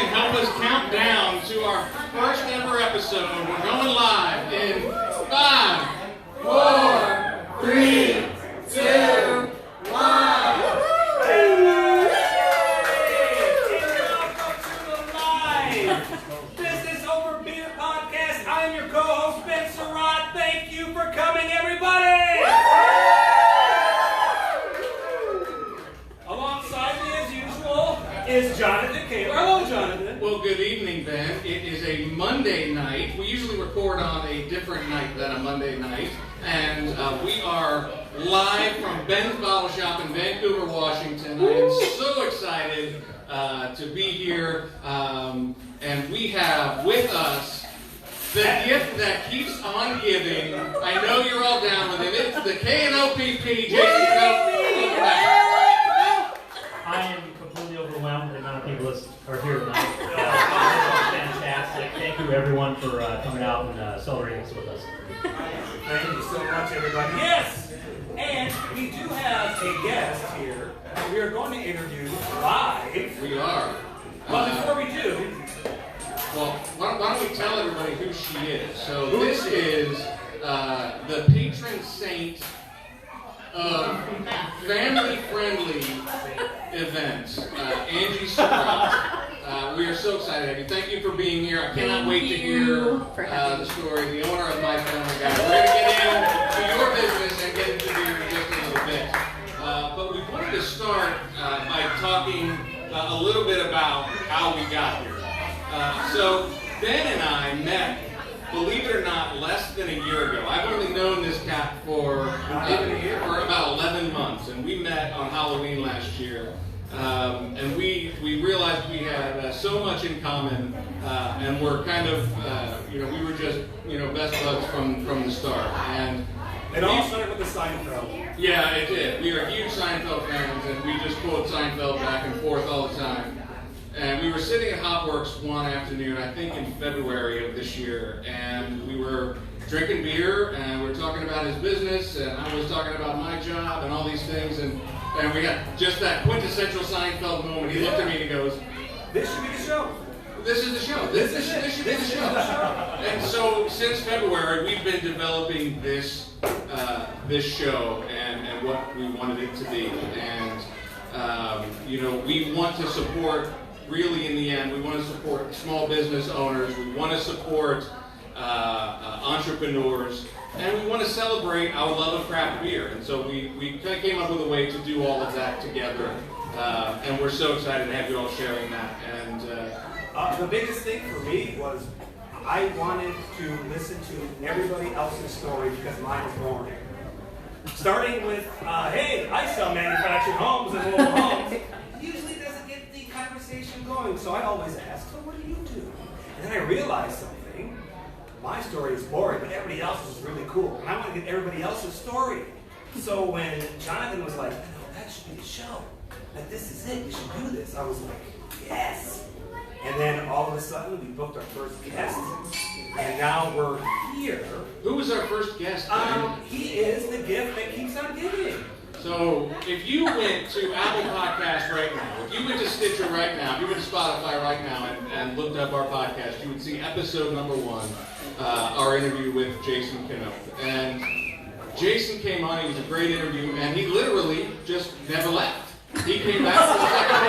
can help us count down to our first ever episode. We're going live in 5, 4, 3, 2, 1. I am your co-host, Ben Surratt. Thank you for coming, everybody! Alongside me, as usual, is Jonathan Kaler. Hello, Jonathan. Well, good evening, Ben. It is a Monday night. We usually record on a different night than a Monday night. And we are live from Ben's Bottle Shop in Vancouver, Washington. I am so excited to be here. And we have with us the gift that keeps on giving. I know you're all down with it. It's the KNOPP, Jason Knopp. I am completely overwhelmed with the amount of people that are here tonight. It's fantastic. Thank you, everyone, for coming out and celebrating this with us. Thank you so much, everybody. Yes! And we do have a guest here that we are going to interview live. We are. But before we do, well, why don't we tell everybody who she is? So this is the patron saint of family-friendly events, Angie Surratt. We are so excited to have you. Thank you for being here. I cannot wait to hear the story. The owner of My Family Guy. We're going to get into your business and get into beer in just a little bit. But we wanted to start by talking a little bit about how we got here. So Ben and I met, believe it or not, less than a year ago. I've only known this cat for about 11 months, and we met on Halloween last year. And we realized we had so much in common, and we're kind of, we were just, best buds from the start. And it all started with the Seinfeld. Yeah, it did. We are huge Seinfeld fans, and we just quote Seinfeld back and forth all the time. And we were sitting at Hopworks one afternoon, I think in February of this year, and we were drinking beer, and we were talking about his business, and I was talking about my job, and all these things, and we got just that quintessential Seinfeld moment. He looked at me and he goes, "This should be the show. This is the show. This should be the show." And so since February, we've been developing this show and what we wanted it to be, and we want to support. Really, in the end, we want to support small business owners, we want to support entrepreneurs, and we want to celebrate our love of craft beer. And so we kind of came up with a way to do all of that together, and we're so excited to have you all sharing that. And the biggest thing for me was I wanted to listen to everybody else's story because mine was boring. Starting with, hey, I sell manufactured homes and mobile homes. Usually doesn't get the conversation going, so I always ask, so what do you do? And then I realized something. My story is boring, but everybody else's is really cool. And I want to get everybody else's story. So when Jonathan was like, that should be the show. Like, this is it, we should do this. I was like, yes. And then all of a sudden, we booked our first guest. And now we're here. Who was our first guest? He is the gift that keeps on giving. So if you went to Apple Podcasts right now, if you went to Stitcher right now, if you went to Spotify right now and looked up our podcast, you would see episode number 1, our interview with Jason Knopp. And Jason came on, he was a great interview, and he literally just never left. He came back for the second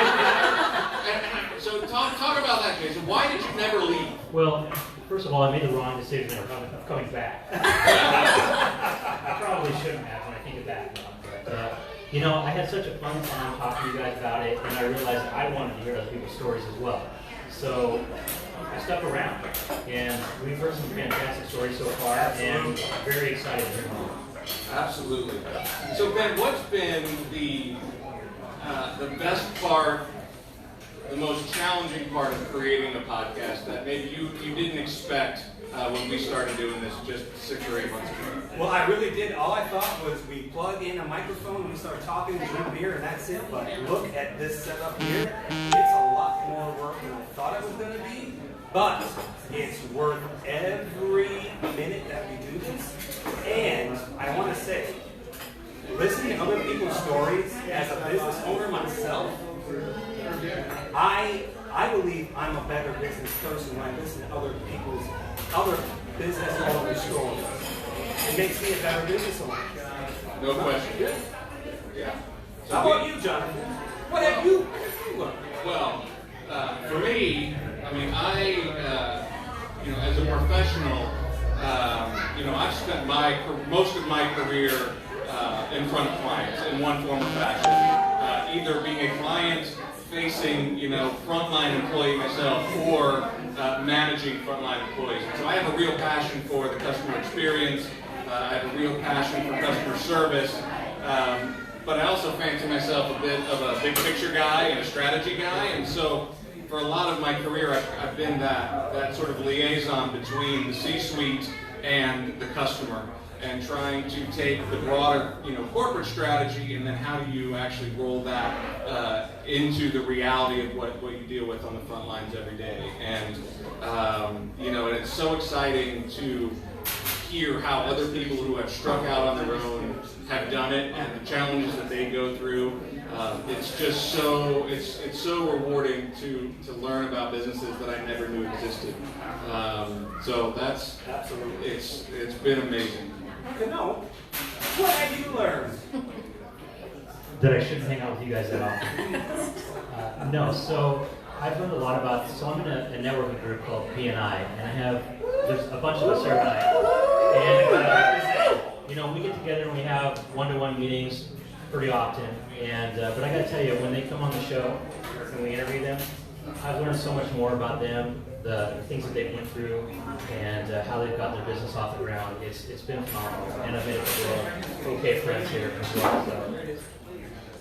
and so talk about that, Jason. Why did you never leave? Well, first of all, I made the wrong decision of coming back. I probably shouldn't have when I think of that. But, I had such a fun time talking to you guys about it, and I realized I wanted to hear other people's stories as well. So I stuck around, and we've heard some fantastic stories so far, and I'm very excited to hear more. Absolutely. So Ben, what's been the best part, the most challenging part of creating a podcast that maybe you didn't expect when we started doing this just 6 or 8 months ago? Well, I really did. All I thought was we plug in a microphone, we start talking, drink beer, and that's it. But look at this setup here. It's a lot more work than I thought it was going to be. But it's worth every minute that we do this. And I want to say, listening to other people's stories as a business owner myself, I I believe I'm a better business person when I listen to other business owner stories. It makes me a better business owner. No question. Yeah. So How about you, Jonathan? What have you learned? Well, for me, I mean, as a professional, I've spent most of my career in front of clients in one form or fashion, either being a client-facing, frontline employee myself, or managing frontline employees. So I have a real passion for the customer experience. I have a real passion for customer service. But I also fancy myself a bit of a big picture guy and a strategy guy, and so for a lot of my career, I've been that sort of liaison between the C-suite and the customer, and trying to take the broader, corporate strategy, and then how do you actually roll that into the reality of what you deal with on the front lines every day. And and it's so exciting to hear how other people who have struck out on their own have done it, and the challenges that they go through. It's just it's so rewarding to learn about businesses that I never knew existed. So that's absolutely, it's been amazing. Knopp, what have you learned? That I shouldn't hang out with you guys that often. No, so I've learned a lot about. So I'm in a networking group called P&I, and there's a bunch of us here tonight, and we get together and we have one-to-one meetings pretty often. And but I got to tell you, when they come on the show and we interview them, I've learned so much more about them, the things that they went through, and how they've got their business off the ground. It's been phenomenal, and I've made a couple of okay friends here as well. So.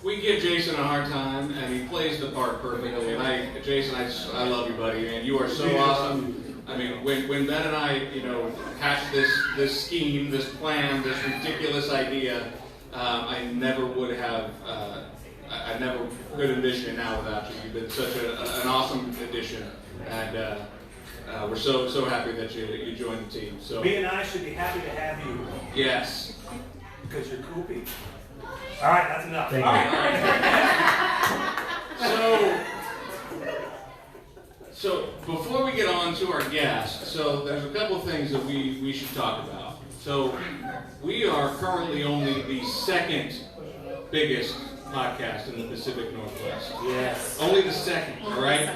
We give Jason a hard time, and he plays the part perfectly. And Jason, I love you, buddy, man. You are so awesome. I mean, when Ben and I, hatched this scheme, this plan, this ridiculous idea, I never would have. I never could envision it now without you. You've been such an awesome addition, and we're so happy that you joined the team. So Me and I should be happy to have you. Yes. Because you're cool people. All right, that's enough. Thank All you. right. So before we get on to our guest, so there's a couple of things that we should talk about. So we are currently only the second biggest podcast in the Pacific Northwest. Yes. Only the second, all right?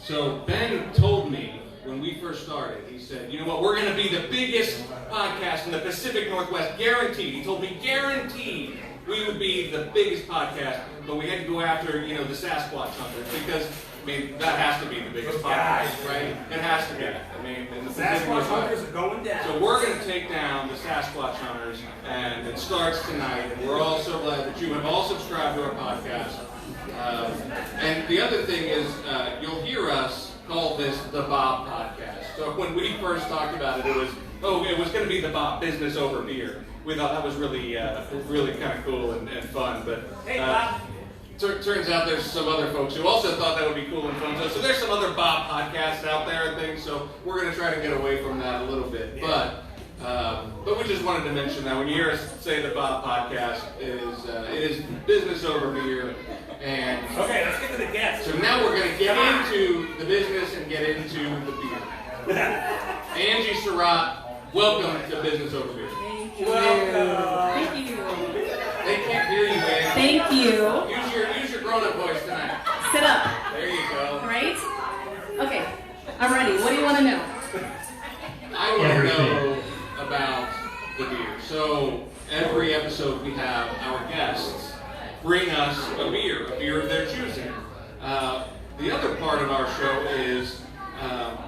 So Ben told me when we first started, he said, you know what, we're going to be the biggest podcast in the Pacific Northwest, guaranteed. He told me guaranteed we would be the biggest podcast, but we had to go after, the Sasquatch hunters, because, that has to be the biggest podcast, right? It has to be. In the Sasquatch hunters are going down. So we're going to take down the Sasquatch hunters, and it starts tonight, and we're all so glad that you have all subscribed to our podcast. And the other thing is, you'll hear us call this the Bob Podcast. So when we first talked about it, it was going to be the Bob Business Over Beer. We thought that was really kind of cool and fun. But hey, Bob. Turns out there's some other folks who also thought that would be cool and fun. So there's some other Bob podcasts out there and things. So we're going to try to get away from that a little bit. Yeah. But we just wanted to mention that when you hear us say the Bob Podcast, it is business over beer. And okay, let's get to the guests. So now we're going to get into the business and get into the beer. Angie Surratt, welcome to Business Over Beer. Thank you. Welcome. Thank you. They can't hear you, man. Thank you. Use your grown-up voice tonight. Sit up. There you go. Right? Okay. I'm ready. What do you want to know? I want to know about the beer. So every episode we have our guests bring us a beer of their choosing. The other part of our show is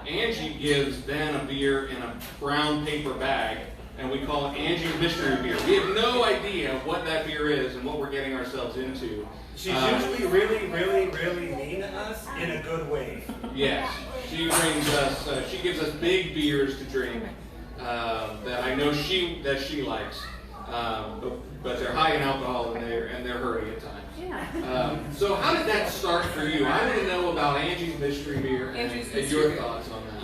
Angie gives Ben a beer in a brown paper bag, and we call it Angie's Mystery Beer. We have no idea what that beer is and what we're getting ourselves into. She's usually really, really, really mean to us in a good way. Yes, she brings us. She gives us big beers to drink that I know she likes, but they're high in alcohol and they're hurting at times. Yeah. So how did that start for you? I want to know about Angie's Mystery Beer and your thoughts on that.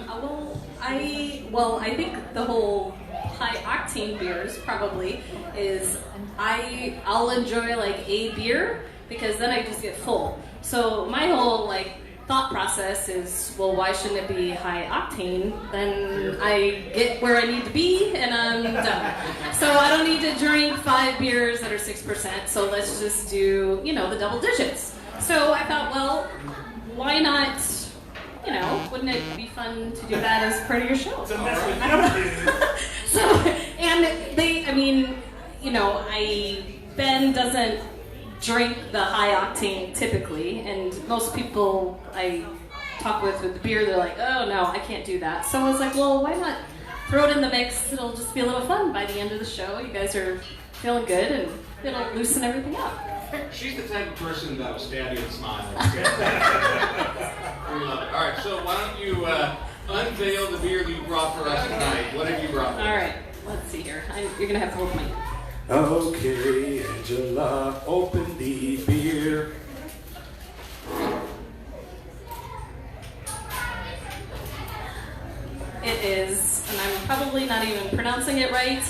I think the whole high octane beers probably is I'll enjoy like a beer because then I just get full. So my whole thought process is, well, why shouldn't it be high octane? Then I get where I need to be and I'm done. So I don't need to drink 5 beers that are 6%, so let's just do, the double digits. So I thought, well, why not, wouldn't it be fun to do that as part of your show? So that's what I don't know. So, and Ben doesn't drink the high octane typically, and most people I talk with the beer, they're like, oh no, I can't do that. So I was like, well, why not throw it in the mix? It'll just be a little fun by the end of the show. You guys are feeling good, and it'll loosen everything up. She's the type of person that will stab you and smile. We love it. All right, so why don't you unveil the beer that you brought for us tonight? What have you brought for us? All right, let's see here. You're going to have to hold my... Okay, Angela, open the beer. It is, and I'm probably not even pronouncing it right,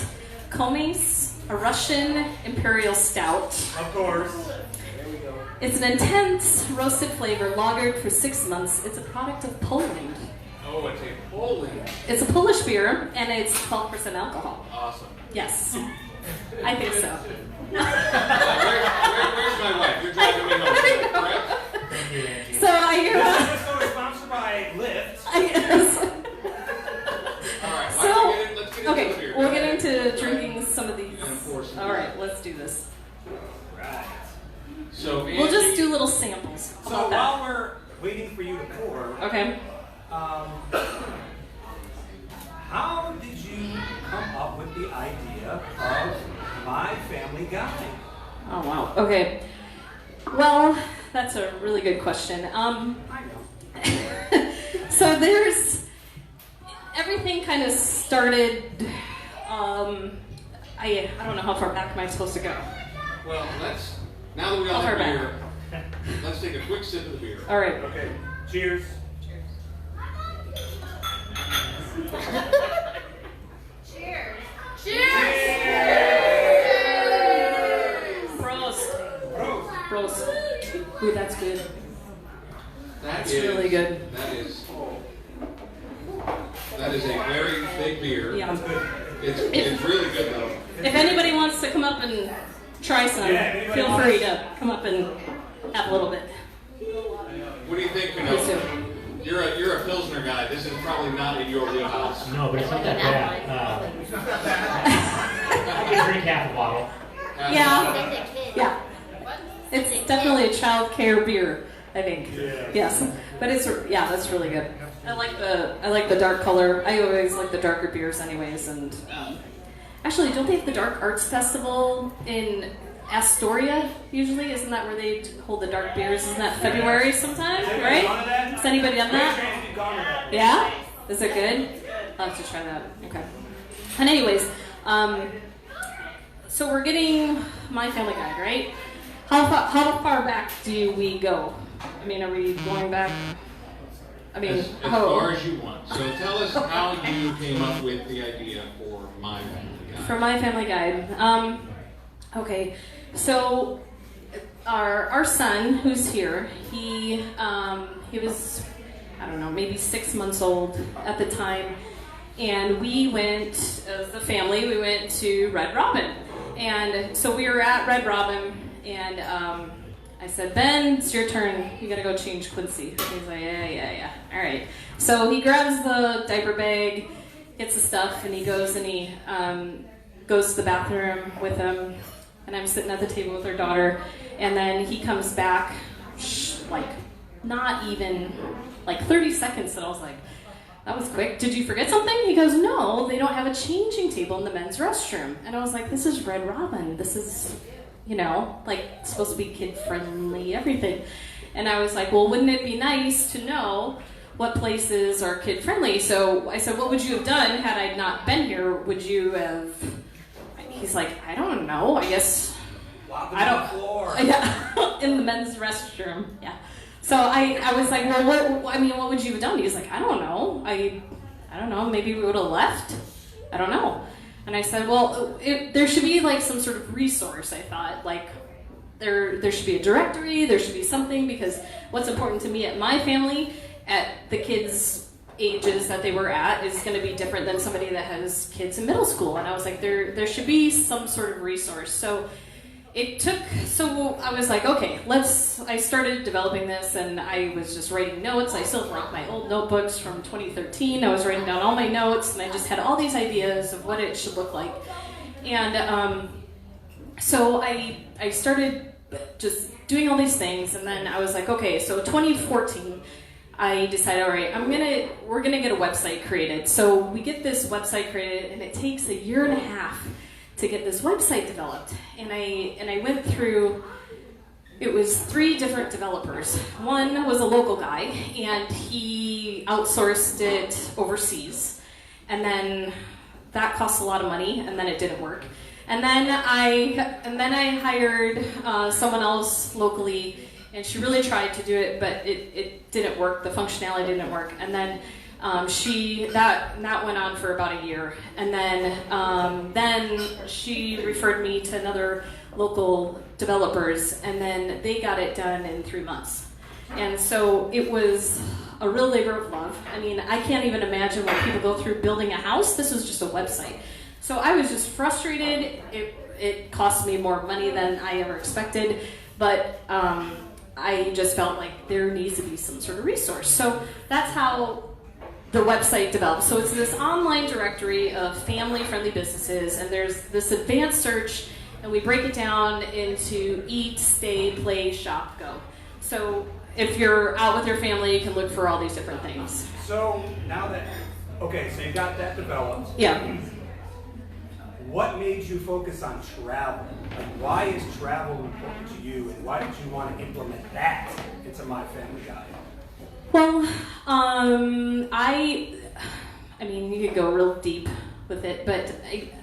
Komis, a Russian Imperial Stout. Of course. It's an intense roasted flavor lagered for 6 months. It's a product of Poland. Oh, it's a Poland. It's a Polish beer, and it's 12% alcohol. Awesome. Yes, I think so. Where's my wife? You're driving me home, correct? Thank you, Angie. So I hear This show is sponsored by Lyft. yes. All right, So, let's get into the okay, beer. we'll get into drinking some of these. And pour some All beer. right, let's do this. Right. So, We'll just Angie- do little samples. How So about that? while we're waiting for you to pour, Okay. how did you come up with the idea of My Family Guy? Oh wow. Okay. Well, that's a really good question. So there's everything kind of started. I don't know how far back am I supposed to go. Well, now that we all How have far beer, let's take a quick sip of the beer. All right. Okay, cheers. Prost. Prost. Prost. Ooh, that's good. That's really good. That is a very big beer. Yeah. That's good. It's really good though. If anybody wants to come up and try some, Yeah, anybody feel wants- free to come up and have a little bit. What do you think, Please do. You're a Pilsner guy. This is probably not in your wheelhouse. No, but it's not that bad. I can drink half a bottle. Yeah. Yeah. It's definitely a child care beer, I think. Yeah. Yes. But that's really good. I like the dark color. I always like the darker beers anyways, and actually, don't they have the Dark Arts Festival in Astoria usually? Isn't that where they hold the dark beers? Isn't that February sometime, Has anybody right? gone to that? Has anybody done Raise that? your hand if you've gone to that. Yeah? Is it good? I'll have to try that. Okay. And anyways, so we're getting My Family Guide, right? How far back do we go? I mean, are we going back? I mean, As far as you want. So tell us how you came up with the idea for My Family Guide. For My Family Guide. Okay, so our son, who's here, he was, I don't know, maybe 6 months old at the time, and we went, as a family, we went to Red Robin. And so we were at Red Robin, and I said, Ben, it's your turn. You gotta go change Quincy. He's like, yeah. All right. So he grabs the diaper bag, gets the stuff, and he goes and he goes to the bathroom with him. And I'm sitting at the table with her daughter, and then he comes back, like, not even, like 30 seconds, and I was like, that was quick. Did you forget something? He goes, no, they don't have a changing table in the men's restroom. And I was like, this is Red Robin. This is, like, supposed to be kid-friendly, everything. And I was like, well, wouldn't it be nice to know what places are kid-friendly? So I said, what would you have done had I not been here? Would you have... He's like, I don't know. I guess Lock them I on don't. the floor. Yeah, in the men's restroom. Yeah. So I was like, well, what would you have done? He was like, I don't know. I don't know. Maybe we would have left. I don't know. And I said, well, there should be like some sort of resource. I thought, like, there should be a directory, there should be something, because what's important to me at my family, at the kids' ages that they were at, is going to be different than somebody that has kids in middle school. And I was like, there should be some sort of resource. So I was like, okay, I started developing this, and I was just writing notes. I still have like my old notebooks from 2013. I was writing down all my notes, and I just had all these ideas of what it should look like. And so I started just doing all these things, and then I was like, okay, so 2014, I decided, all right, we're gonna get a website created. So we get this website created, and it takes 1.5 years to get this website developed. And I went through, it was 3 different developers. One was a local guy, and he outsourced it overseas. And then that cost a lot of money, and then it didn't work. And then I hired someone else locally, and she really tried to do it, but it didn't work. The functionality didn't work. And then that went on for about 1 year. And then she referred me to another local developers, and then they got it done in 3 months. And so it was a real labor of love. I mean, I can't even imagine what people go through building a house. This was just a website. So I was just frustrated. It cost me more money than I ever expected, but I just felt like there needs to be some sort of resource. So that's how the website developed. So it's this online directory of family-friendly businesses, and there's this advanced search, and we break it down into eat, stay, play, shop, go. So if you're out with your family, you can look for all these different things. So now that, okay, so you got that developed. Yeah. What made you focus on travel? Like, why is travel important to you, and why did you want to implement that into My Family Guide? Well, I mean, you could go real deep with it, but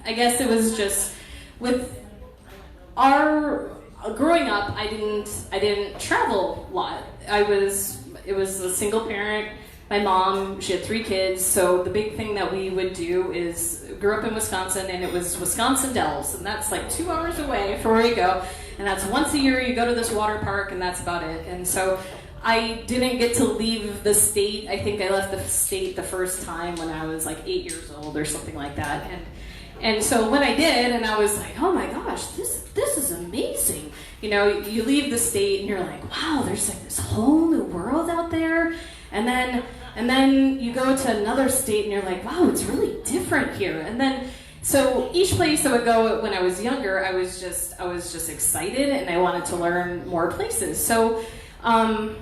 I guess it was just with our growing up. I didn't travel a lot. It was a single parent. My mom, she had 3 kids, so the big thing that we would do is, grew up in Wisconsin, and it was Wisconsin Dells, and that's like 2 hours away from where you go, and that's once a year you go to this water park, and that's about it. And so I didn't get to leave the state. I think I left the state the first time when I was like 8 years old or something like that. And so when I did, and I was like, oh my gosh, this is amazing. You know, you leave the state and you're like, wow, there's like this whole new world out there. And then you go to another state and you're like, wow, it's really different here. And then, so each place I would go when I was younger, I was just excited, and I wanted to learn more places. So, and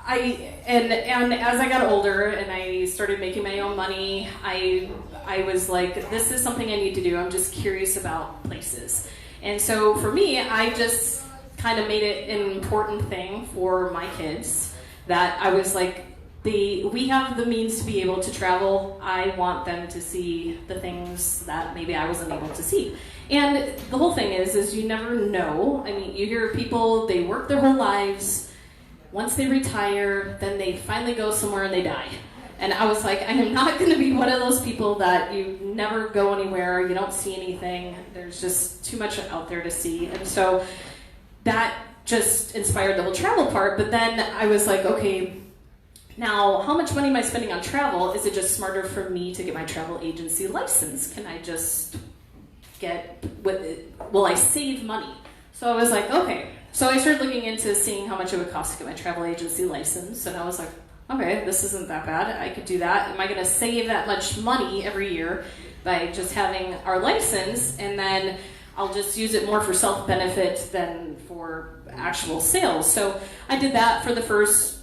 as I got older and I started making my own money, I was like, this is something I need to do. I'm just curious about places. And so for me, I just kind of made it an important thing for my kids that I was like, we have the means to be able to travel. I want them to see the things that maybe I wasn't able to see. And the whole thing is you never know. I mean, you hear people, they work their whole lives. Once they retire, then they finally go somewhere and they die. And I was like, I am not going to be one of those people that you never go anywhere, you don't see anything. There's just too much out there to see. And so that just inspired the whole travel part. But then I was like, okay, now how much money am I spending on travel? Is it just smarter for me to get my travel agency license? Can I just will I save money? So I was like, okay. So I started looking into seeing how much it would cost to get my travel agency license, and I was like, okay, this isn't that bad. I could do that. Am I going to save that much money every year by just having our license, and then I'll just use it more for self-benefit than for actual sales? So I did that for the first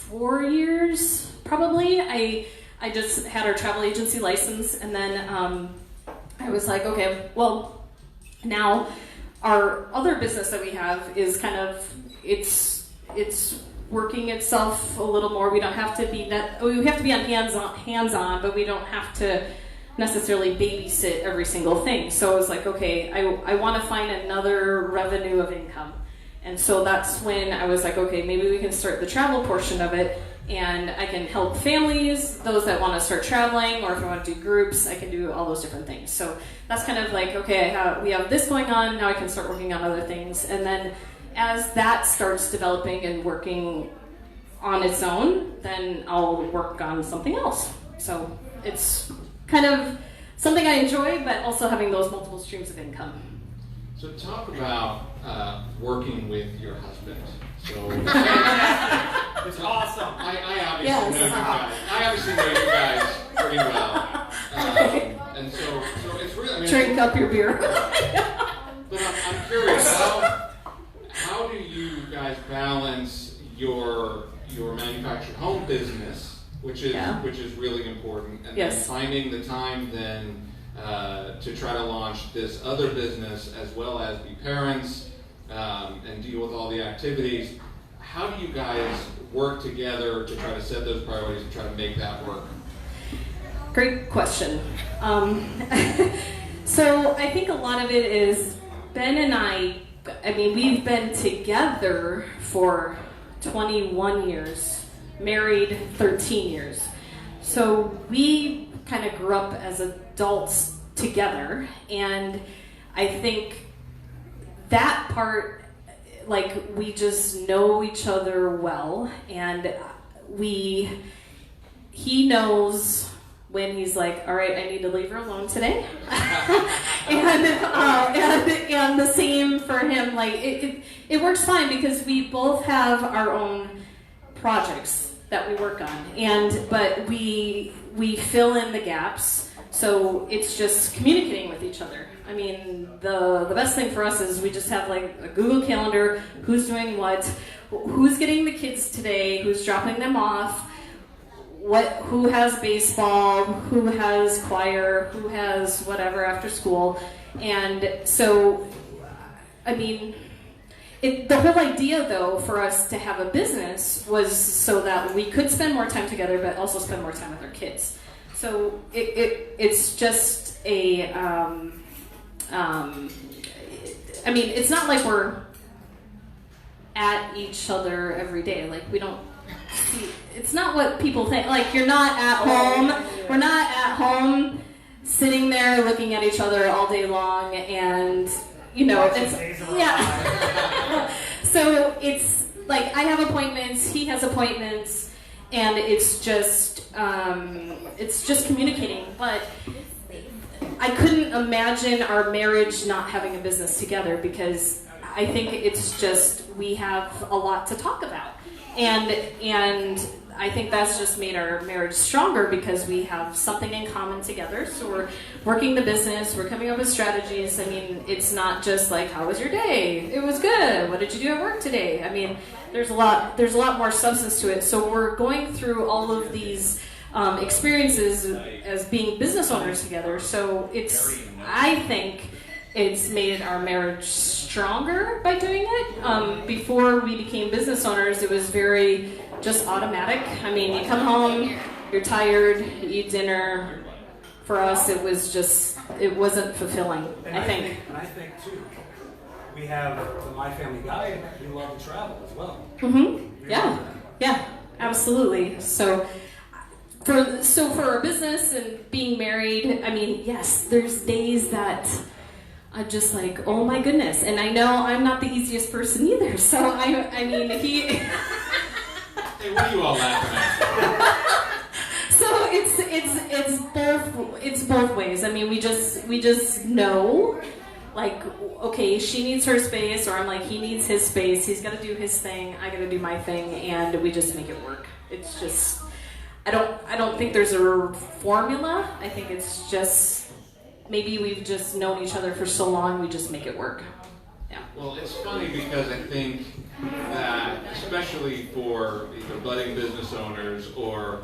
4 years, probably. I just had our travel agency license, and then I was like, okay, well, now our other business that we have is kind of, it's working itself a little more. We don't have to be we have to be on hands-on, but we don't have to necessarily babysit every single thing. So I was like, okay, I want to find another revenue of income. And so that's when I was like, okay, maybe we can start the travel portion of it, and I can help families, those that want to start traveling, or if I want to do groups, I can do all those different things. So that's kind of like, okay, we have this going on, now I can start working on other things. And then as that starts developing and working on its own, then I'll work on something else. So it's kind of something I enjoy, but also having those multiple streams of income. So talk about working with your husband. So It's awesome. I obviously Yes. know you guys. I obviously know you guys pretty well, and so it's really. I mean, Drink up your beer. But I'm curious, how do you guys balance your manufactured home business, which is really important, and then finding the time then to try to launch this other business as well as be parents and deal with all the activities? How do you guys work together to try to set those priorities and try to make that work? Great question. So I think a lot of it is Ben and I mean, we've been together for 21 years, married 13 years. So we kind of grew up as adults together, and I think that part, like, we just know each other well, and he knows when he's like, all right, I need to leave her alone today. and the same for him. Like, it works fine because we both have our own projects that we work on, but we fill in the gaps. So it's just communicating with each other. I mean, the best thing for us is we just have like a Google Calendar, who's doing what, who's getting the kids today, who's dropping them off, who has baseball, who has choir, who has whatever after school. And so, I mean, the whole idea, though, for us to have a business was so that we could spend more time together, but also spend more time with our kids. So it's just I mean, it's not like we're at each other every day. Like, we don't see, it's not what people think. Like, you're not at home. We're not at home sitting there looking at each other all day long, and, you know, So it's like, I have appointments, he has appointments, and it's just communicating. But I couldn't imagine our marriage not having a business together, because I think it's just, we have a lot to talk about. And I think that's just made our marriage stronger, because we have something in common together. So we're working the business, we're coming up with strategies. I mean, it's not just like, how was your day? It was good. What did you do at work today? I mean, there's a lot more substance to it. So we're going through all of these experiences as being business owners together. So I think it's made our marriage stronger by doing it. Before we became business owners, it was very just automatic. I mean, you come home, you're tired, you eat dinner. For us, it wasn't fulfilling, I think. And I think, too, we have the My Family Guide. We love to travel as well. Mm-hmm. Yeah, absolutely. So for our business and being married, I mean, yes, there's days that I'm just like, oh my goodness. And I know I'm not the easiest person either. So I mean, he... Hey, what are you all laughing at? So it's both ways. I mean, we just know, like, okay, she needs her space, or I'm like, he needs his space. He's got to do his thing. I got to do my thing, and we just make it work. It's just, I don't think there's a formula. I think it's just, maybe we've just known each other for so long, we just make it work. Yeah. Well, it's funny because I think that, especially for either budding business owners or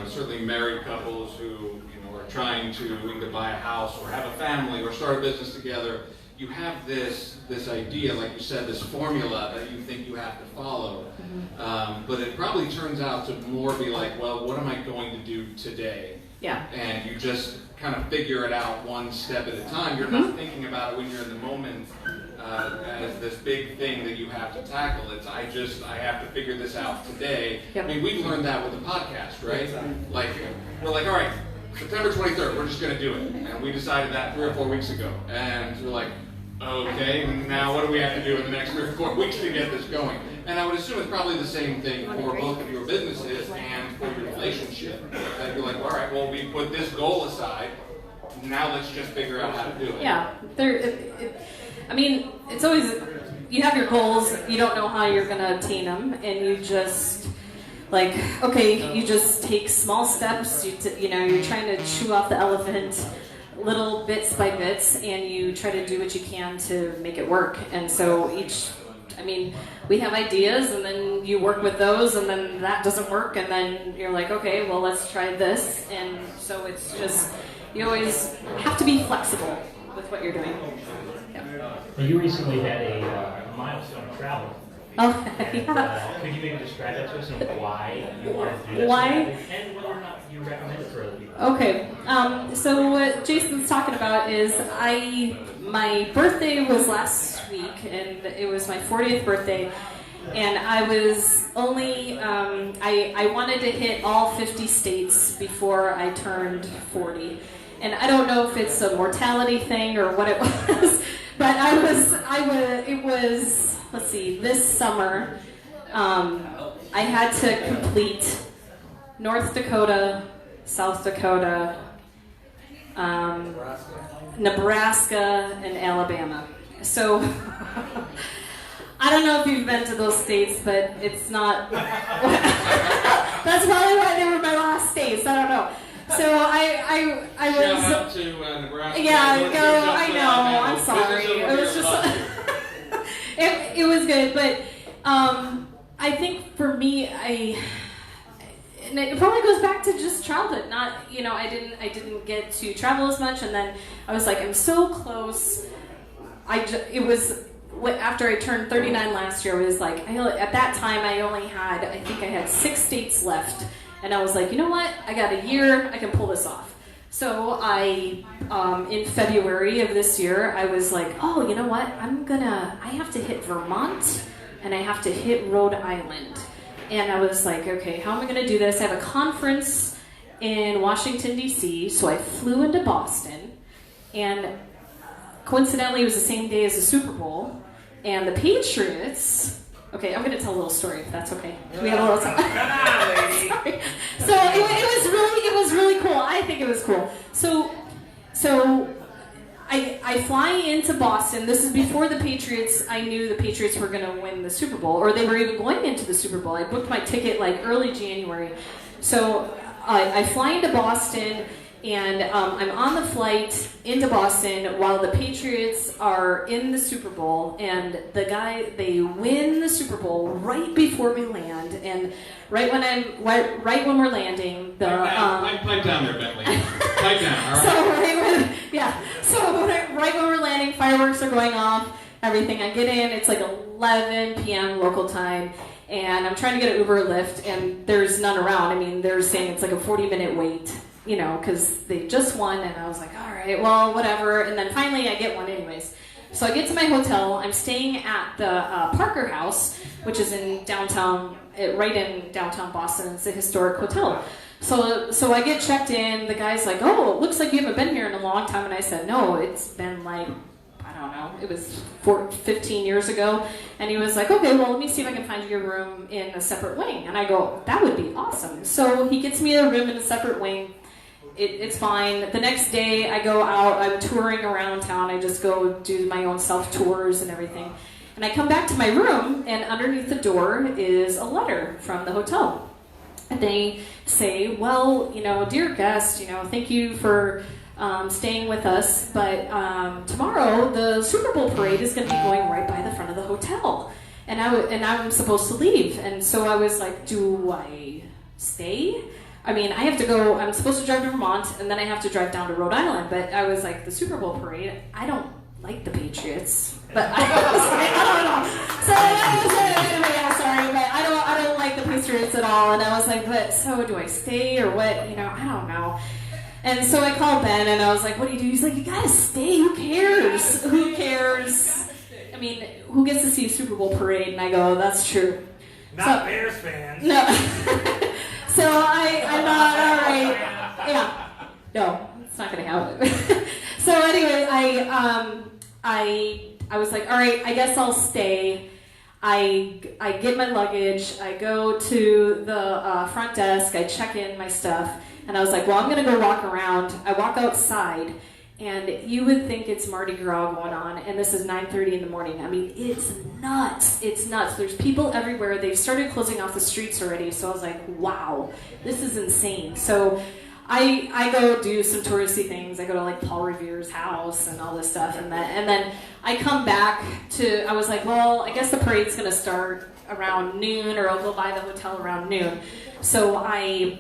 certainly married couples who are trying to either buy a house or have a family or start a business together, you have this idea, like you said, this formula that you think you have to follow. Mm-hmm. But it probably turns out to more be like, well, what am I going to do today? Yeah. And you just kind of figure it out one step at a time. You're not thinking about it when you're in the moment. as this big thing that you have to tackle. It's I have to figure this out today. Yep. I mean, we've learned that with the podcast, right? Like we're like, all right, September 23rd, we're just going to do it, and we decided that 3 or 4 weeks ago, and we're like, okay, now what do we have to do in the next 3 or 4 weeks to get this going? And I would assume it's probably the same thing for both of your businesses and for your relationship. That you're like, all right, well, we put this goal aside. Now let's just figure out how to do it. Yeah, I mean, it's always, you have your goals, you don't know how you're going to attain them, and you just, like, okay, you just take small steps, you're trying to chew off the elephant little bits by bits, and you try to do what you can to make it work. And so we have ideas, and then you work with those, and then that doesn't work, and then you're like, okay, well, let's try this. And so it's just, you always have to be flexible with what you're doing. Yeah. Well, you recently had a milestone of travel. Oh, And, yeah. could you maybe describe that to us and why you wanted to do that? Why? And whether or not you recommend it for other people. Okay, so what Jason's talking about is my birthday was last week, and it was my 40th birthday, and I was only, I wanted to hit all 50 states before I turned 40. And I don't know if it's a mortality thing or what it was, but it was, let's see, this summer, I had to complete North Dakota, South Dakota, Nebraska, and Alabama. So, I don't know if you've been to those states, but it's not, that's probably why they were my last states, I don't know. So I was... Shout out to Nebraska. Yeah, I know, I'm sorry. It was just... it was good, but I think for me, and it probably goes back to just childhood. Not, I didn't get to travel as much, and then I was like, I'm so close. It was after I turned 39 last year. It was like at that time I think I had 6 states left, and I was like, you know what? I got a year. I can pull this off. So in February of this year, I was like, oh, you know what? I have to hit Vermont, and I have to hit Rhode Island. And I was like, okay, how am I going to do this? I have a conference in Washington, D.C., so I flew into Boston, and coincidentally, it was the same day as the Super Bowl, and the Patriots... Okay, I'm going to tell a little story, if that's okay. We have a little time. Sorry. So it was really cool. I think it was cool. So I fly into Boston. This is before the Patriots. I knew the Patriots were going to win the Super Bowl, or they were even going into the Super Bowl. I booked my ticket like early January. So I fly into Boston, and I'm on the flight into Boston while the Patriots are in the Super Bowl, and they win the Super Bowl right before we land, and right when we're landing, pipe down there, Bentley. Pipe down. All right. So right when we're landing, fireworks are going off. Everything. I get in. It's like 11 p.m. local time. And I'm trying to get an Uber or Lyft, and there's none around. I mean, they're saying it's like a 40-minute wait, because they just won, and I was like, all right, well, whatever. And then finally I get one anyways. So I get to my hotel. I'm staying at the Parker House, which is in downtown, right in downtown Boston. It's a historic hotel. So I get checked in. The guy's like, oh, it looks like you haven't been here in a long time. And I said, no, it's been like, I don't know, it was 15 years ago. And he was like, okay, well, let me see if I can find you a room in a separate wing. And I go, that would be awesome. So he gets me a room in a separate wing. It's fine. The next day I go out, I'm touring around town. I just go do my own self-tours and everything. And I come back to my room, and underneath the door is a letter from the hotel. And they say, well, dear guest, thank you for staying with us, but tomorrow the Super Bowl parade is going to be going right by the front of the hotel. And I'm supposed to leave. And so I was like, do I stay? I mean, I'm supposed to drive to Vermont, and then I have to drive down to Rhode Island. But I was like, the Super Bowl parade, I don't like the Patriots. But I don't know. So I was like, yeah, sorry, but I don't like the Patriots at all. And I was like, but so do I stay or what? I don't know. And so I called Ben, and I was like, what do you do? He's like, you gotta stay. Who cares? I mean, who gets to see a Super Bowl parade? And I go, oh, that's true. Not Bears fans. No. So I'm not, all right. Yeah. No, it's not going to happen. So anyway, I was like, all right, I guess I'll stay. I get my luggage. I go to the front desk. I check in my stuff. And I was like, well, I'm going to go walk around. I walk outside. And you would think it's Mardi Gras going on, and this is 9:30 in the morning. I mean, it's nuts. It's nuts. There's people everywhere. They've started closing off the streets already, so I was like, wow, this is insane. So I go do some touristy things. I go to like Paul Revere's house and all this stuff, and then I come back to, I was like, well, I guess the parade's going to start around noon, or I'll go by the hotel around noon. So I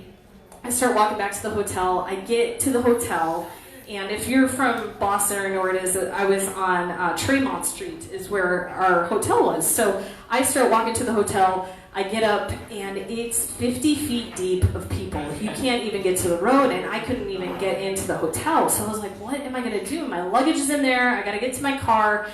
start walking back to the hotel. I get to the hotel. And if you're from Boston or know where it is, I was on Tremont Street is where our hotel was. So I start walking to the hotel. I get up, and it's 50 feet deep of people. You can't even get to the road, and I couldn't even get into the hotel. So I was like, what am I going to do? My luggage is in there. I got to get to my car.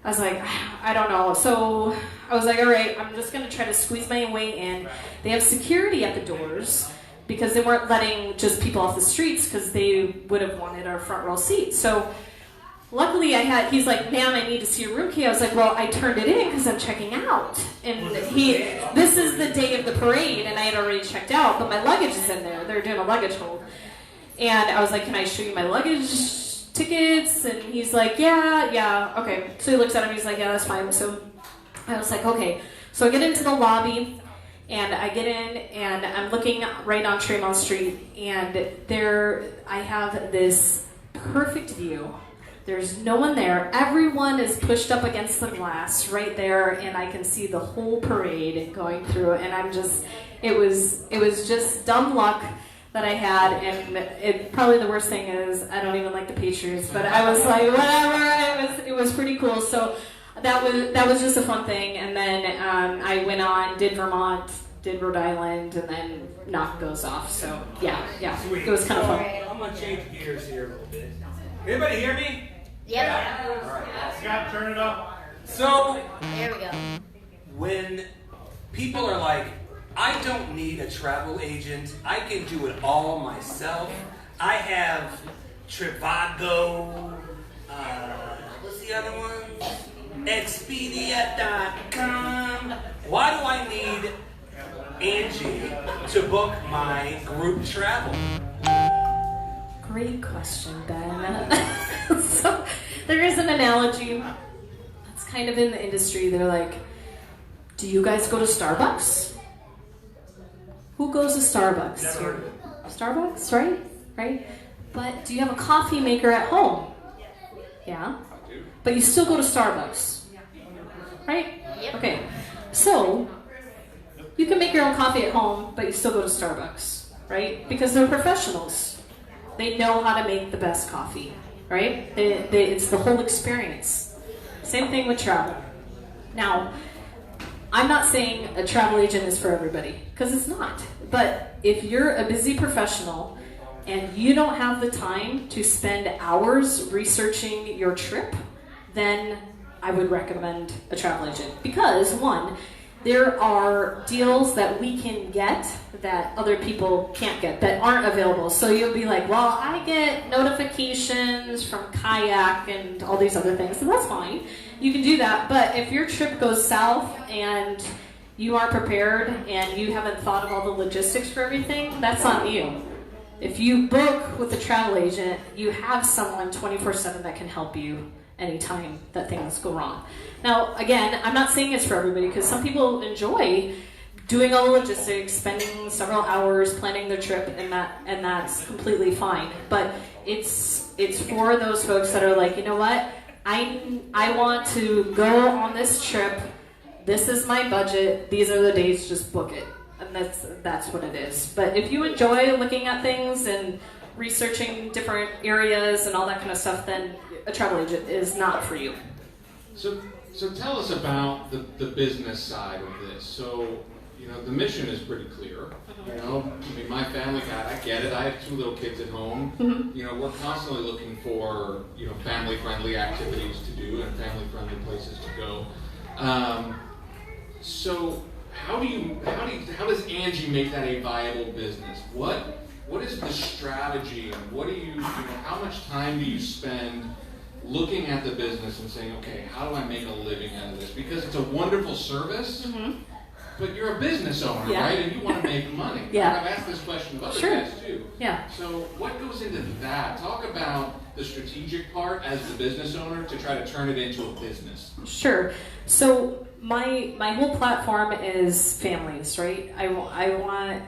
I was like, I don't know. So I was like, all right, I'm just going to try to squeeze my way in. They have security at the doors, because they weren't letting just people off the streets because they would have wanted our front row seat. So luckily he's like, ma'am, I need to see your room key. I was like, well, I turned it in because I'm checking out. And this is the day of the parade, and I had already checked out, but my luggage is in there. They're doing a luggage hold. And I was like, can I show you my luggage tickets? And he's like, yeah, okay. So he looks at him, he's like, yeah, that's fine. So I was like, okay. So I get into the lobby, and I get in, and I'm looking right on Tremont Street, and I have this perfect view. There's no one there. Everyone is pushed up against the glass right there, and I can see the whole parade going through, and it was just dumb luck that I had, and probably the worst thing is I don't even like the Patriots, but I was like, whatever, it was pretty cool. So that was just a fun thing, and then I went on, did Vermont, did Rhode Island, and then Knopp goes off. So yeah, Sweet. It was kind of fun. I'm gonna change gears here a little bit. Anybody hear me? Yep. All right. Scott, turn it up. So There we go. when people are like, I don't need a travel agent, I can do it all myself. I have Trivago, what's the other one? Expedia.com. Why do I need Angie to book my group travel? Great question, Ben. So there is an analogy that's kind of in the industry. They're like, do you guys go to Starbucks? Who goes to Starbucks? Never heard of it. Starbucks, right? But do you have a coffee maker at home? Yeah. But you still go to Starbucks, right? Yep. Okay. So you can make your own coffee at home, but you still go to Starbucks, right? Because they're professionals. They know how to make the best coffee, right? It's the whole experience. Same thing with travel. Now, I'm not saying a travel agent is for everybody, because it's not. But if you're a busy professional and you don't have the time to spend hours researching your trip, then I would recommend a travel agent. Because, one, there are deals that we can get that other people can't get, that aren't available. So you'll be like, well, I get notifications from Kayak and all these other things, so that's fine. You can do that, but if your trip goes south and you aren't prepared and you haven't thought of all the logistics for everything, that's on you. If you book with a travel agent, you have someone 24/7 that can help you anytime that things go wrong. Now, again, I'm not saying it's for everybody, because some people enjoy doing all the logistics, spending several hours planning their trip, and that's completely fine. But it's for those folks that are like, you know what, I want to go on this trip. This is my budget. These are the days. Just book it, and that's what it is. But if you enjoy looking at things and researching different areas and all that kind of stuff, then a travel agent is not for you. So tell us about the business side of this. So, the mission is pretty clear. I mean, family guy. I get it. I have 2 little kids at home. Mm-hmm. You know, we're constantly looking for, you know, family-friendly activities to do and family-friendly places to go. So how does Angie make that a viable business? What is the strategy, and what do you know, how much time do you spend looking at the business and saying, okay, how do I make a living out of this? Because it's a wonderful service, but you're a business owner, right? And you want to make money. Yeah. I've asked this question of other Sure. guys too. Yeah. So what goes into that? Talk about the strategic part as the business owner to try to turn it into a business. Sure. So my whole platform is families, right? I want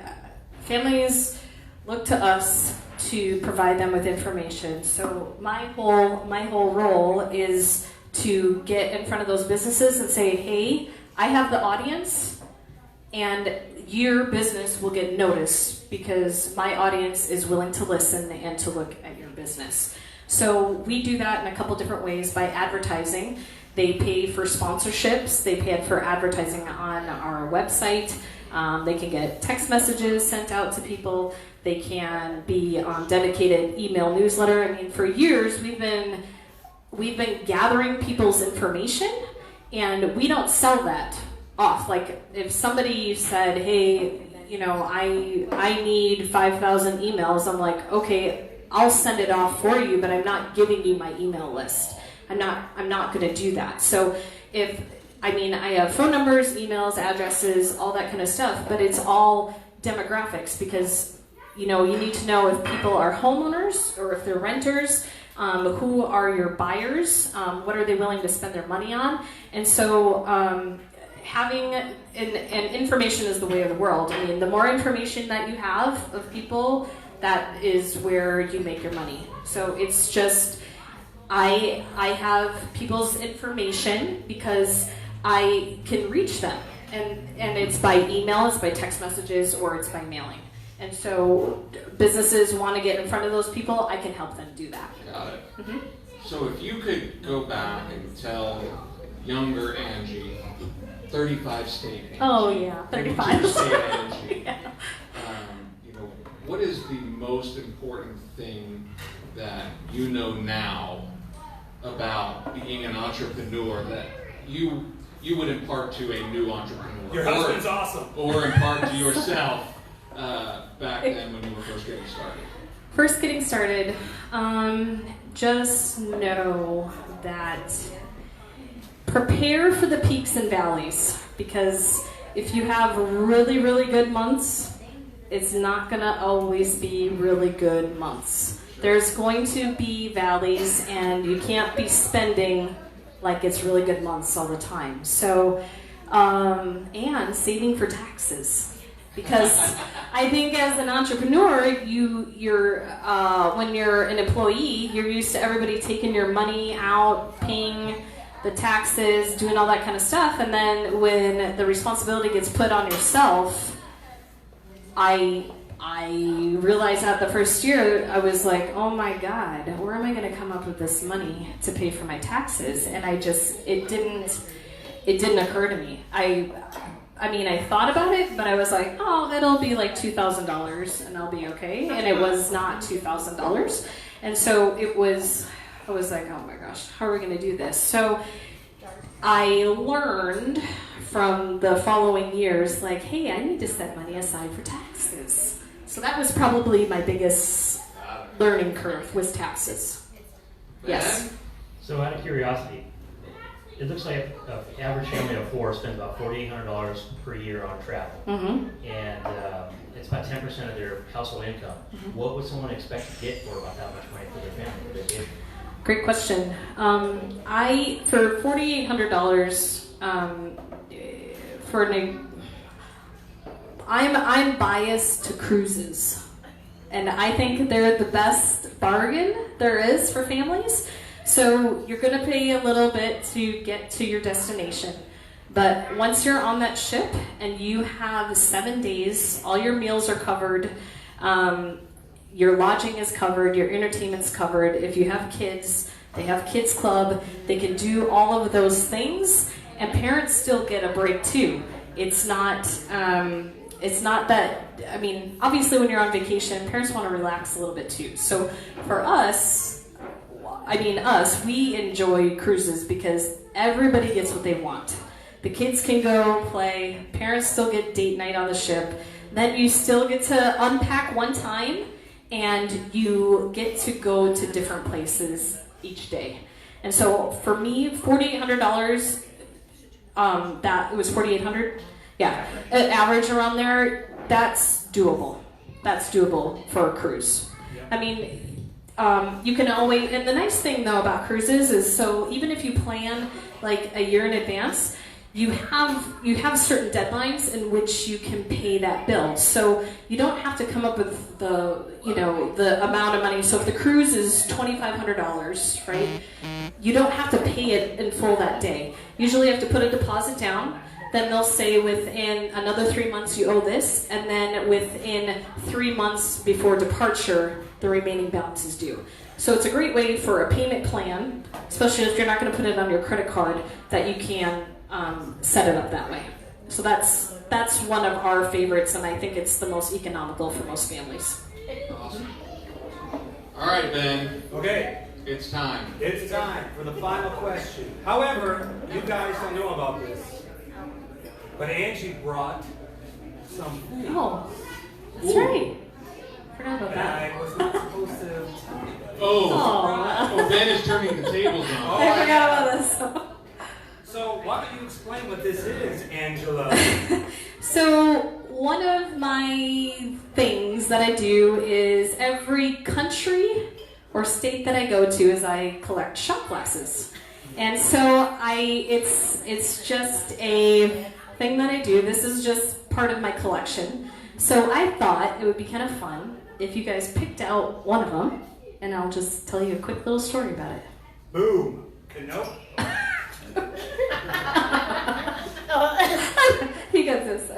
families look to us to provide them with information. So my whole role is to get in front of those businesses and say, hey, I have the audience, and your business will get noticed because my audience is willing to listen and to look at your business. So we do that in a couple different ways by advertising. They pay for sponsorships. They pay for advertising on our website. They can get text messages sent out to people. They can be on dedicated email newsletter. I mean, for years we've been gathering people's information, and we don't sell that off. Like if somebody said, "Hey, you know, I need 5,000 emails," I'm like, "Okay, I'll send it off for you, but I'm not giving you my email list. I'm not going to do that." So I have phone numbers, emails, addresses, all that kind of stuff, but it's all demographics because, you know, you need to know if people are homeowners or if they're renters, who are your buyers, what are they willing to spend their money on, and so having and information is the way of the world. I mean, the more information that you have of people, that is where you make your money. So it's just I have people's information because I can reach them, and it's by email, it's by text messages, or it's by mailing. And so businesses want to get in front of those people, I can help them do that. Got it. So if you could go back and tell younger Angie, 35 state Angie. Oh yeah, 35 state Angie. Yeah. You know, what is the most important thing that you know now about being an entrepreneur that you would impart to a new entrepreneur? Your husband's awesome. Or impart to yourself back then when you were first getting started? First getting started, just know that prepare for the peaks and valleys, because if you have really, really good months, it's not going to always be really good months. There's going to be valleys, and you can't be spending like it's really good months all the time. So, and saving for taxes. Because I think as an entrepreneur, you're when you're an employee, you're used to everybody taking your money out, paying the taxes, doing all that kind of stuff, and then when the responsibility gets put on yourself, I realized that the first year I was like, oh my God, where am I going to come up with this money to pay for my taxes? And it didn't occur to me. I mean, I thought about it, but I was like, oh, it'll be like $2,000 and I'll be okay. And it was not $2,000. And so I was like, oh my gosh, how are we going to do this? So I learned from the following years, like, hey, I need to set money aside for taxes. So that was probably my biggest learning curve, was taxes. Yes. So out of curiosity, it looks like an average family of 4 spends about $4,800 per year on travel. And it's about 10% of their household income. What would someone expect to get for about that much money for their family for vacation? Great question. For $4,800, I'm biased to cruises, and I think they're the best bargain there is for families. So you're going to pay a little bit to get to your destination, but once you're on that ship and you have 7 days, all your meals are covered, your lodging is covered, your entertainment's covered. If you have kids, they have kids club. They can do all of those things, and parents still get a break too. It's not It's not that, I mean, obviously when you're on vacation, parents want to relax a little bit too. So for us, we enjoy cruises because everybody gets what they want. The kids can go play, parents still get date night on the ship, then you still get to unpack one time, and you get to go to different places each day. And so for me, $4,800, it was $4,800? Yeah, average around there, that's doable. That's doable for a cruise. I mean, you can always, and the nice thing though about cruises is, so even if you plan like a year in advance, you have certain deadlines in which you can pay that bill. So you don't have to come up with the amount of money. So if the cruise is $2,500, right? You don't have to pay it in full that day. Usually you have to put a deposit down. Then they'll say within another 3 months you owe this, and then within 3 months before departure, the remaining balance is due. So it's a great way for a payment plan, especially if you're not going to put it on your credit card, that you can set it up that way. So that's one of our favorites, and I think it's the most economical for most families. Awesome. All right, Ben. Okay. It's time. It's time for the final question. However, you guys don't know about this, but Angie brought some food. Oh, that's right. Forgot about And that. I was not supposed to tell you. Oh, Ben is turning the tables on. Oh, I forgot about this. So why don't you explain what this is, Angela? So one of my things that I do is every country or state that I go to is I collect shot glasses. And so it's just a thing that I do. This is just part of my collection. So I thought it would be kind of fun if you guys picked out one of them, and I'll just tell you a quick little story about it. Boom. Knopp. He got this.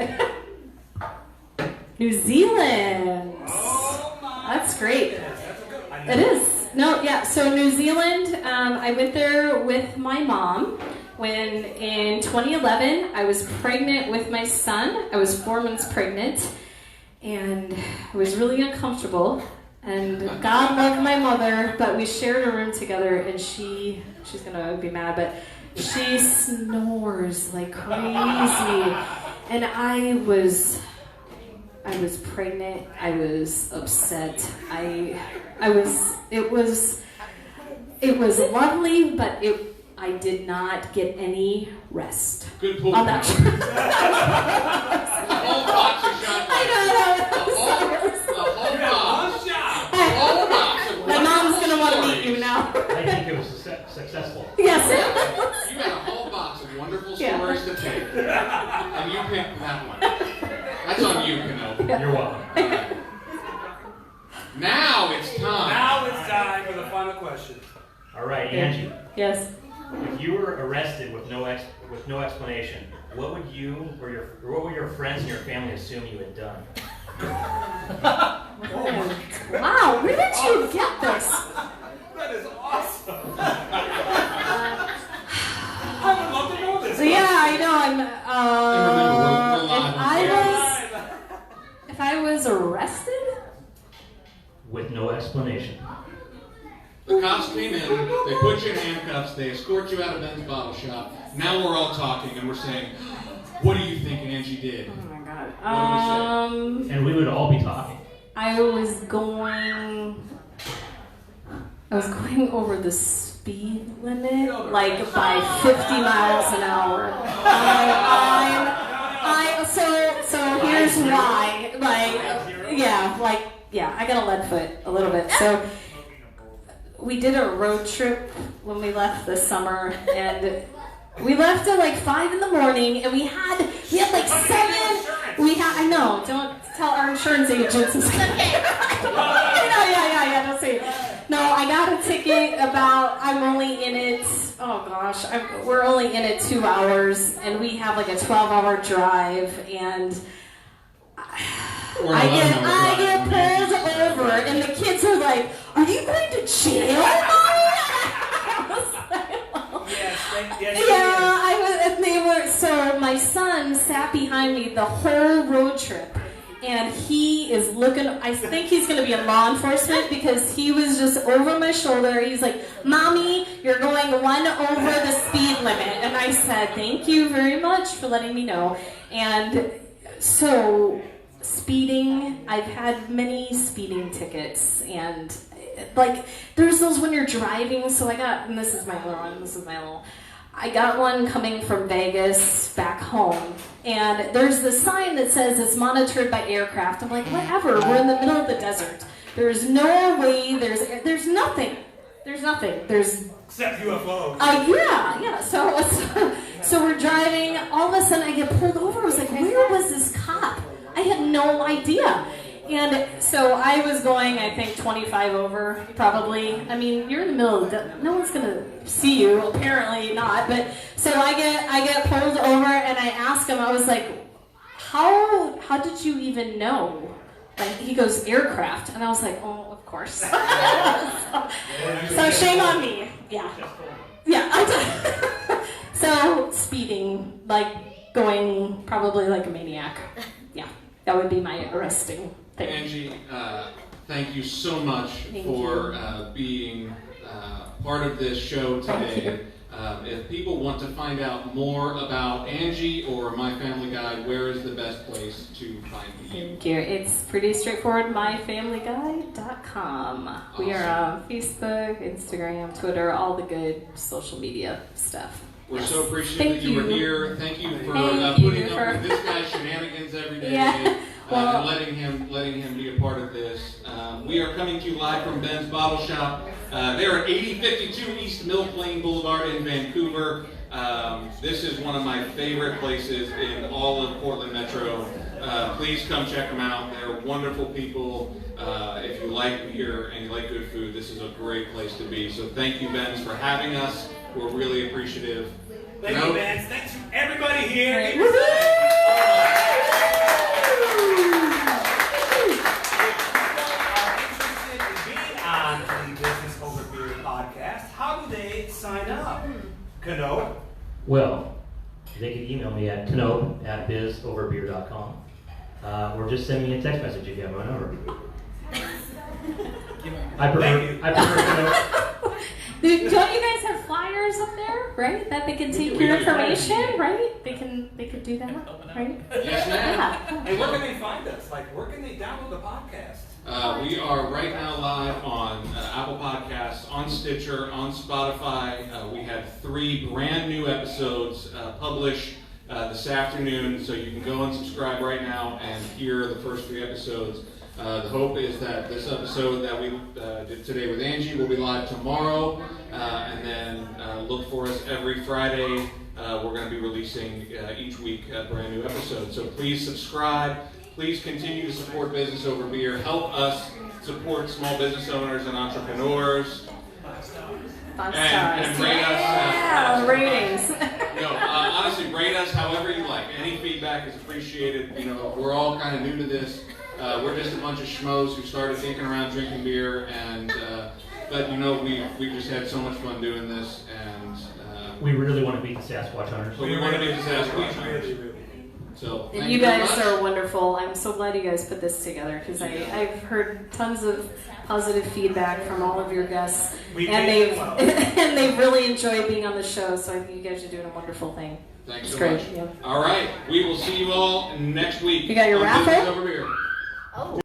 New Zealand. Oh my. That's great. That's a good. I know. It is. No, yeah. So New Zealand, I went there with my mom when in 2011 I was pregnant with my son. I was 4 months pregnant, and I was really uncomfortable. And God loved my mother, but we shared a room together, and she's gonna be mad, but she snores like crazy. And I was pregnant. I was upset. It was lovely, but I did not get any rest. Good pull. On that trip. A whole box of shot I whole box of My mom's gonna want to meet you now. I think it was successful. Yes. You had a whole box of wonderful Yeah. stories to take, and you picked that one. That's on you, Knopp. You're welcome. Now it's time. Now it's time for the final question. All right, Angie. Yes. If you were arrested with no explanation, what would you or what would your friends and your family assume you had done? Wow, where did you get this? That is awesome. I would love to know this. So yeah, I know. If I was arrested. With no explanation. The cops came in, they put you in handcuffs, they escort you out of Ben's bottle shop. Now we're all talking and we're saying, what do you think Angie did? Oh my God. What do we say? And we would all be talking. I was going over the speed limit, like by 50 miles an hour. So here's why. I got a lead foot a little bit. So we did a road trip when we left this summer, and we left at like 5 in the morning, and we had like 7. I know. Don't tell our insurance agents. It's okay. Yeah. Don't say it. No, I got a ticket I'm only in it. Oh gosh, we're only in it 2 hours, and we have like a 12-hour drive, and I get pulled over, and the kids are like, "Are you going to jail, Mommy?" I was like, Yes. yeah, I was, and they were, so my son sat behind me the whole road trip. And he is looking, I think he's going to be in law enforcement because he was just over my shoulder. He's like, Mommy, you're going 1 over the speed limit. And I said, thank you very much for letting me know. And so, speeding, I've had many speeding tickets. And, like, there's those when you're driving. So I got, and this is my little, I got one coming from Vegas back home, and there's this sign that says it's monitored by aircraft. I'm like, whatever, we're in the middle of the desert. There's no way, there's nothing. Except UFOs. Yeah. So we're driving, all of a sudden I get pulled over. I was like, where was this cop? I had no idea. And so I was going, I think, 25 over, probably. I mean, you're in the middle of no one's going to see you, apparently not. But so I get pulled over, and I ask him, I was like, how did you even know? Like, he goes, aircraft. And I was like, oh, of course. So shame on me. Yeah, I did. So speeding, like going probably like a maniac. Yeah, that would be my arresting. Angie, thank you so much for being part of this show today. If people want to find out more about Angie or My Family Guide, where is the best place to find you? Thank you. It's pretty straightforward, myfamilyguide.com. Awesome. We are on Facebook, Instagram, Twitter, all the good social media stuff. We're so appreciative that you were here. Thank you for putting up with this guy's shenanigans every day. Yeah. And letting him be a part of this. We are coming to you live from Ben's Bottle Shop. They're at 8052 East Mill Plain Boulevard in Vancouver. This is one of my favorite places in all of Portland Metro. Please come check them out. They're wonderful people. If you like beer and you like good food, this is a great place to be. So thank you, Ben's, for having us. We're really appreciative. Thank you, Ben's. Thanks to everybody here. How do they sign up? Knopp? Well, they can email me at knopp@bizoverbeer.com. Or just send me a text message if you have my number. I prefer Knopp. Don't you guys have flyers up there, right? That they can take your information, right? They could do that, right? Yes, ma'am. Yeah. And where can they find us? Like, where can they download the podcast? We are right now live on Apple Podcasts, on Stitcher, on Spotify. We had 3 brand new episodes published this afternoon, so you can go and subscribe right now and hear the first 3 episodes. The hope is that this episode that we did today with Angie will be live tomorrow, and then look for us every Friday. We're going to be releasing each week a brand new episode, so please subscribe. Please continue to support Business Over Beer. Help us support small business owners and entrepreneurs. And rate us. Yeah, ratings. Honestly, rate us however you like. Any feedback is appreciated. You know, we're all kind of new to this. We're just a bunch of schmoes who started thinking around drinking beer, and but you know, we just had so much fun doing this, and we really want to beat the Sasquatch hunters. we want to beat the Sasquatch hunters. So, and you guys are wonderful. I'm so glad you guys put this together because I've heard tons of positive feedback from all of your guests, and they've really enjoyed being on the show. So I think you guys are doing a wonderful thing. Thanks so much. Yeah. All right, we will see you all next week. You got your raffle? Over Beer. Oh.